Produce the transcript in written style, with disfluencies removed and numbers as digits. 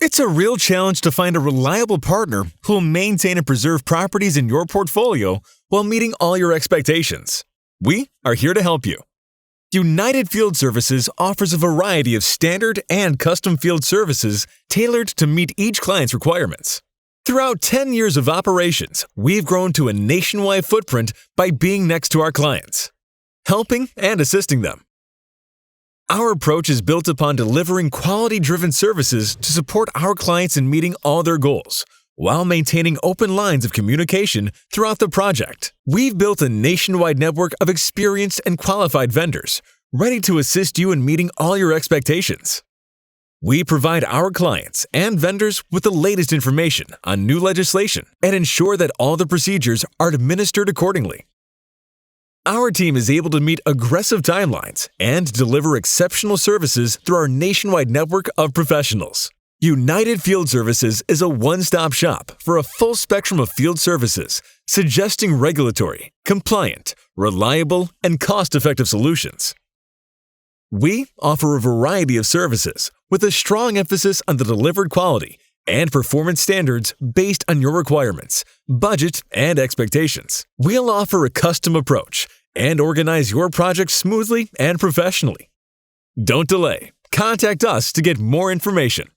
It's a real challenge to find a reliable partner who will maintain and preserve properties in your portfolio while meeting all your expectations. We are here to help you. United Field Services offers a variety of standard and custom field services tailored to meet each client's requirements. Throughout 10 years of operations, we've grown to a nationwide footprint by being next to our clients, helping and assisting them. Our approach is built upon delivering quality-driven services to support our clients in meeting all their goals, while maintaining open lines of communication throughout the project. We've built a nationwide network of experienced and qualified vendors, ready to assist you in meeting all your expectations. We provide our clients and vendors with the latest information on new legislation and ensure that all the procedures are administered accordingly. Our team is able to meet aggressive timelines and deliver exceptional services through our nationwide network of professionals. United Field Services is a one-stop shop for a full spectrum of field services, suggesting regulatory, compliant, reliable, and cost-effective solutions. We offer a variety of services with a strong emphasis on the delivered quality and performance standards based on your requirements, budget, and expectations. We'll offer a custom approach and organize your project smoothly and professionally. Don't delay. Contact us to get more information.